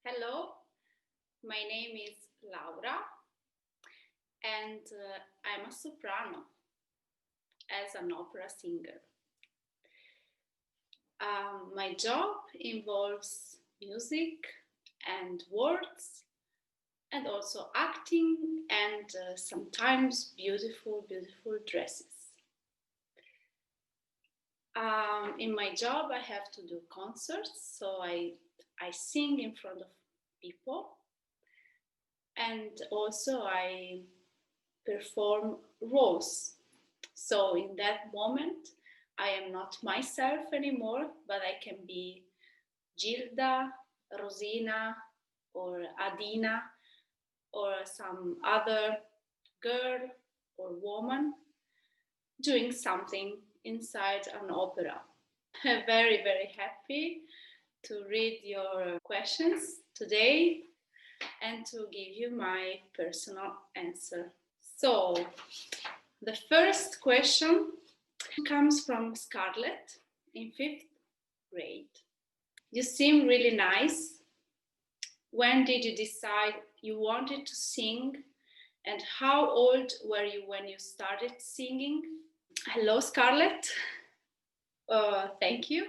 Hello, my name is Laura and I'm a soprano as an opera singer. My job involves music and words and also acting and sometimes beautiful dresses. In my job I have to do concerts, so I sing in front of people, and also I perform roles. So in that moment I am not myself anymore, but I can be Gilda, Rosina, or Adina, or some other girl or woman doing something inside an opera. I'm very happy to read your questions today and to give you my personal answer. So, the first question comes from Scarlett in 5th grade. You seem really nice. When did you decide you wanted to sing, and how old were you when you started singing? Hello, Scarlett. Thank you.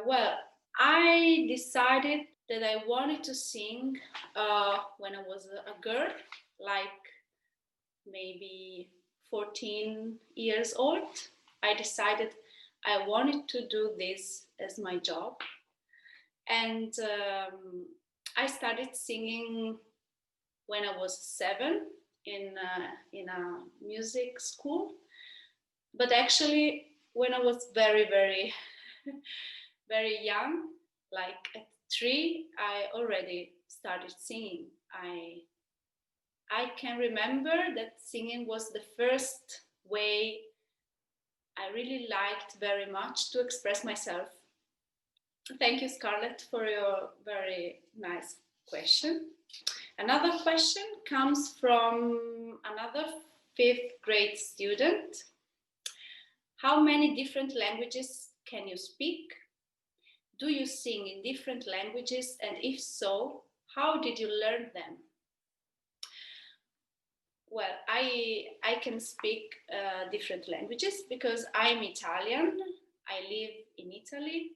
Well, I decided that I wanted to sing when I was a girl, like maybe 14 years old. I decided I wanted to do this as my job. And I started singing when I was 7 in a music school. But actually, when I was very young, like at 3, I already started singing. I can remember that singing was the first way I really liked very much to express myself. Thank you, Scarlett, for your very nice question. Another question comes from another 5th grade student. How many different languages can you speak? Do you sing in different languages? And if so, how did you learn them? Well, I can speak different languages because I'm Italian. I live in Italy,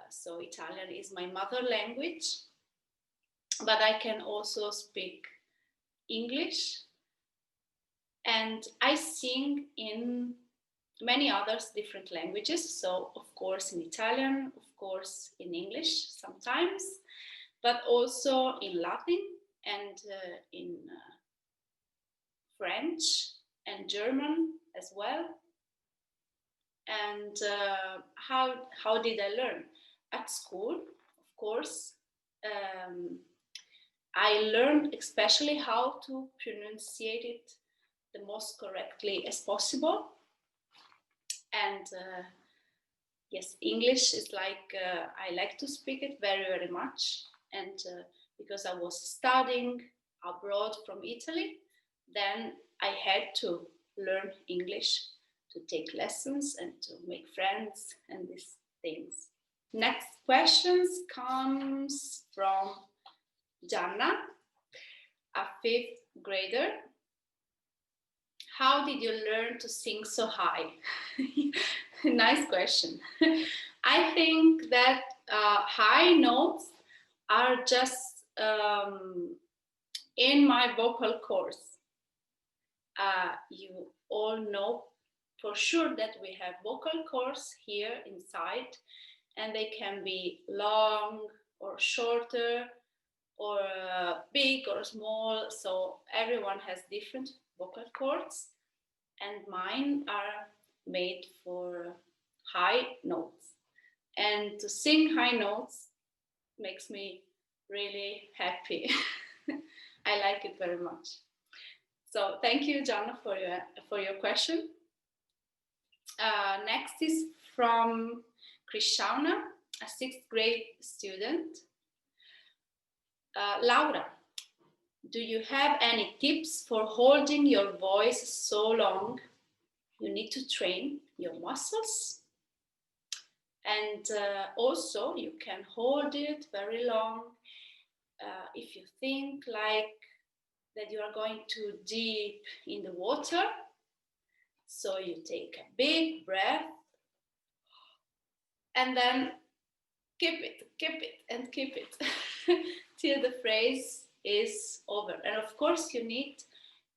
so Italian is my mother language. But I can also speak English, and I sing in many others different languages. So of course in Italian, of course in English sometimes, but also in Latin and in French and German as well. And how did I learn? At school, of course. I learned especially how to pronunciate it the most correctly as possible. And yes, English is like, I like to speak it very much. And because I was studying abroad from Italy, then I had to learn English, to take lessons and to make friends and these things. Next questions comes from Gianna, a 5th grader. How did you learn to sing so high? Nice question. I think that high notes are just in my vocal cords. You all know for sure that we have vocal cords here inside, and they can be long or shorter or big or small. So everyone has different vocal cords, and mine are made for high notes. And to sing high notes makes me really happy. I like it very much. So thank you, Gianna, for your question. Next is from Krishana, a 6th grade student. Laura, do you have any tips for holding your voice so long? You need to train your muscles. And also you can hold it very long if you think like that you are going too deep in the water. So you take a big breath and then keep it and keep it till the phrase is over. And of course you need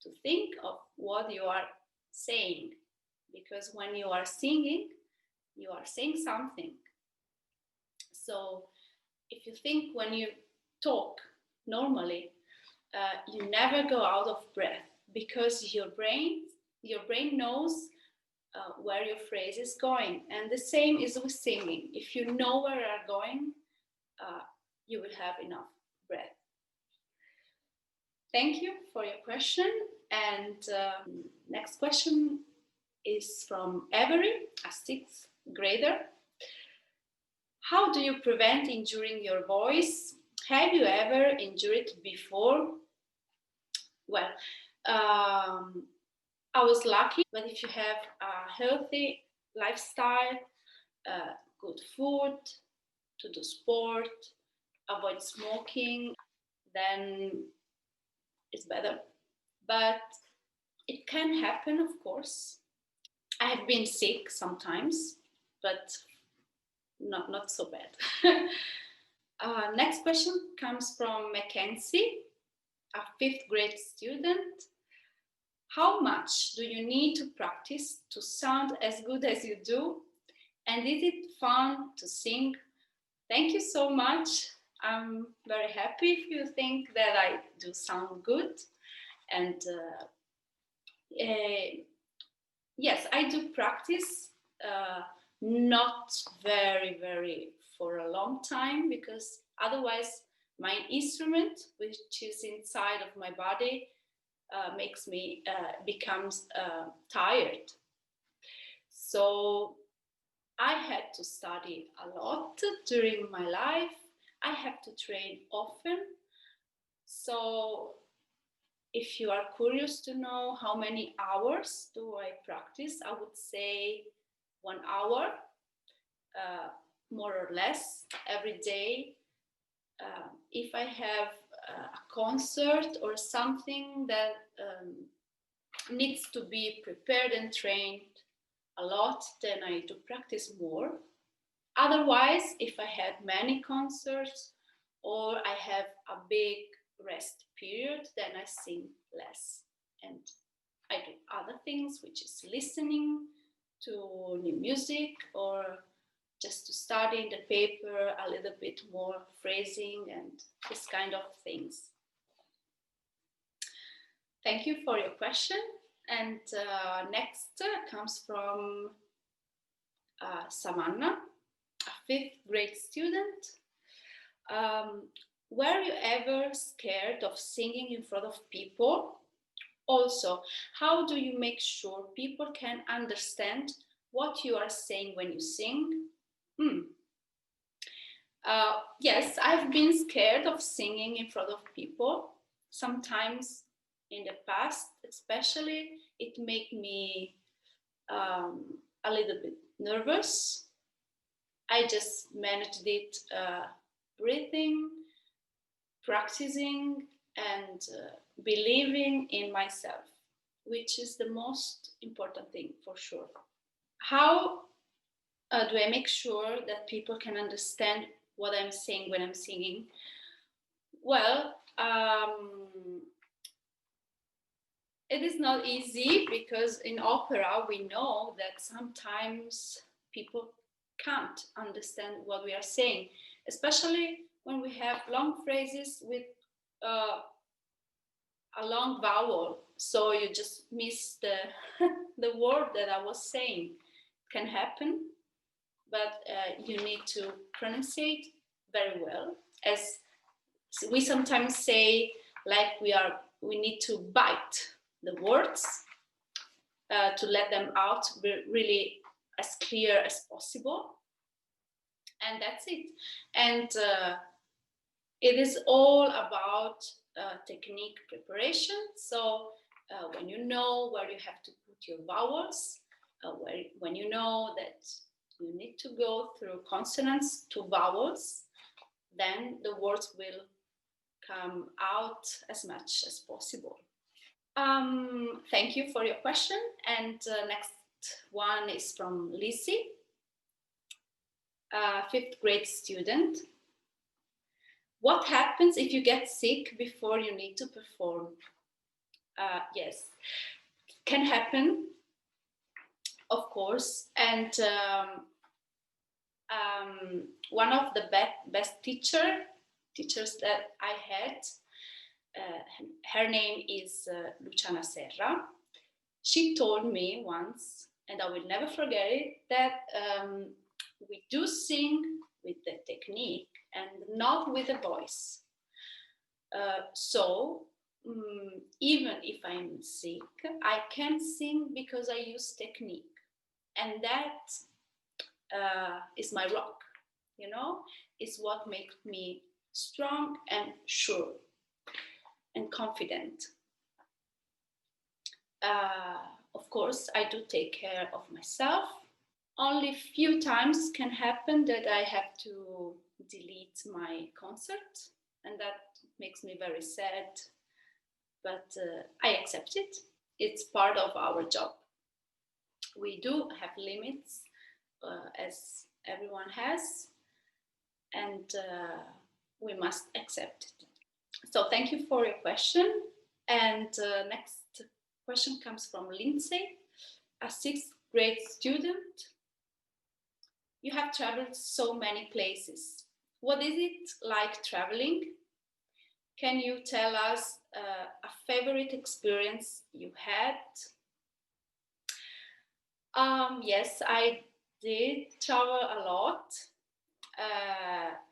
to think of what you are saying, because when you are singing, you are saying something. So if you think when you talk normally, you never go out of breath, because your brain knows where your phrase is going. And the same is with singing. If you know where you are going, you will have enough breath. Thank you for your question. And next question is from Avery, a 6th grader. How do you prevent injuring your voice? Have you ever injured it before? Well, I was lucky, but if you have a healthy lifestyle, good food, to do sport, avoid smoking, then it's better. But it can happen, of course. I have been sick sometimes, but not so bad. Next question comes from Mackenzie, a 5th grade student. How much do you need to practice to sound as good as you do? And is it fun to sing? Thank you so much. I'm very happy if you think that I do sound good. And yes, I do practice, not very for a long time, because otherwise my instrument, which is inside of my body, makes me becomes tired. So I had to study a lot during my life. I have to train often. So if you are curious to know how many hours do I practice, I would say 1 hour, more or less, every day. If I have a concert or something that needs to be prepared and trained a lot, then I do practice more. Otherwise, if I had many concerts or I have a big rest period, then I sing less. And I do other things, which is listening to new music, or just to study in the paper a little bit more phrasing and this kind of things. Thank you for your question. And next comes from Samanna, a 5th grade student. Were you ever scared of singing in front of people? Also, how do you make sure people can understand what you are saying when you sing? Yes, I've been scared of singing in front of people. Sometimes in the past, especially, it made me a little bit nervous. I just managed it breathing, practicing, and believing in myself, which is the most important thing for sure. How do I make sure that people can understand what I'm saying when I'm singing? Well, it is not easy, because in opera we know that sometimes people can't understand what we are saying, especially when we have long phrases with a long vowel, so you just miss the the word that I was saying. It can happen, but you need to pronunciate very well. As we sometimes say, like we need to bite the words to let them out really as clear as possible. And that's it. And it is all about technique preparation. So when you know where you have to put your vowels, when you know that you need to go through consonants to vowels, then the words will come out as much as possible. Thank you for your question. And next one is from Lizzie, a 5th grade student. What happens if you get sick before you need to perform? Yes, can happen, of course. And one of the best teachers that I had, her name is Luciana Serra. She told me once, and I will never forget it, that we do sing with the technique and not with the voice. So even if I'm sick, I can sing because I use technique. And that is my rock, you know, is what makes me strong and sure and confident. Of course, I do take care of myself. Only few times can happen that I have to delete my concert, and that makes me very sad, but I accept it. It's part of our job. We do have limits, as everyone has, and we must accept it. So thank you for your question. And next question comes from Lindsay, a 6th grade student. You have traveled so many places. What is it like traveling? Can you tell us a favorite experience you had? Yes, I did travel a lot,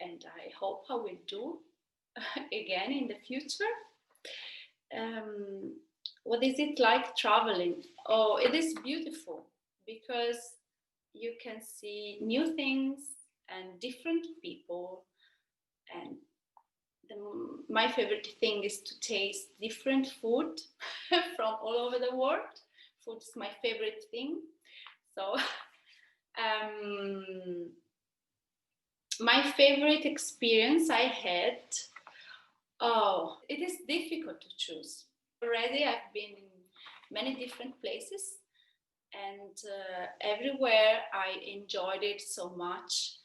and I hope I will do again in the future. What is it like traveling? Oh, it is beautiful because you can see new things and different people. And my favorite thing is to taste different food from all over the world. Food is my favorite thing. So my favorite experience I had, it is difficult to choose. Already I've been in many different places, and everywhere I enjoyed it so much.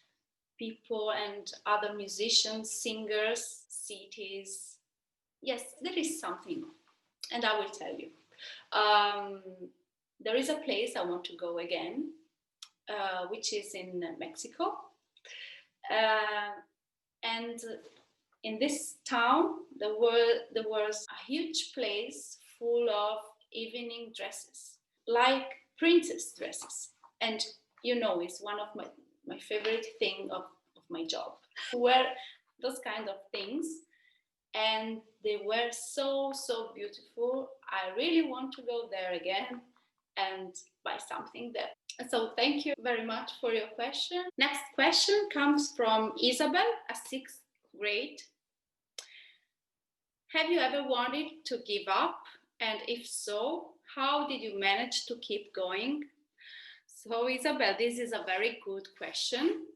People and other musicians, singers, cities. Yes, there is something, and I will tell you. There is a place I want to go again, which is in Mexico. And in this town, there was a huge place full of evening dresses, like princess dresses. And you know, it's one of my favorite thing of my job. Wear those kind of things, and they were so beautiful. I really want to go there again and buy something there. So thank you very much for your question. Next question comes from Isabel, a 6th grade. Have you ever wanted to give up? And if so, how did you manage to keep going? So Isabel, this is a very good question.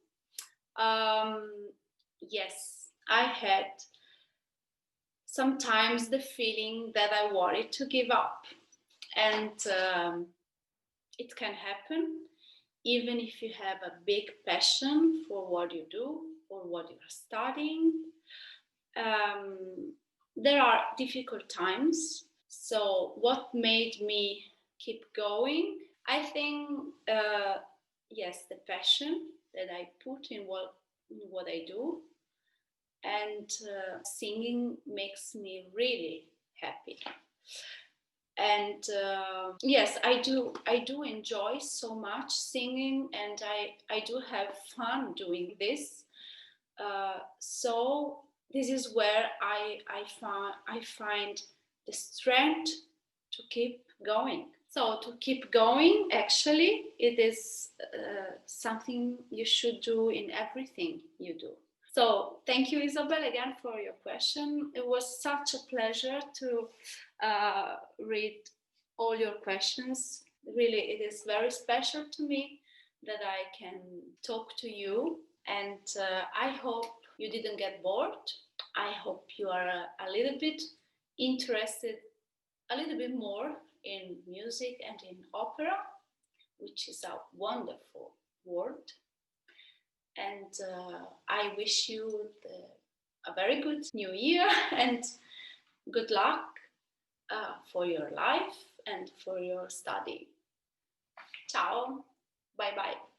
Yes, I had sometimes the feeling that I wanted to give up. And it can happen even if you have a big passion for what you do or what you are studying. There are difficult times. So what made me keep going? I think, yes, the passion that I put in what I do. And singing makes me really happy. And yes, I do enjoy so much singing, and I do have fun doing this. So this is where I find the strength to keep going. So to keep going, actually, it is something you should do in everything you do. So thank you, Isabel, again for your question. It was such a pleasure to read all your questions. Really, it is very special to me that I can talk to you, and I hope you didn't get bored. I hope you are a little bit interested, a little bit more in music and in opera, which is a wonderful word. And I wish you a very good new year and good luck for your life and for your study. Ciao, bye bye.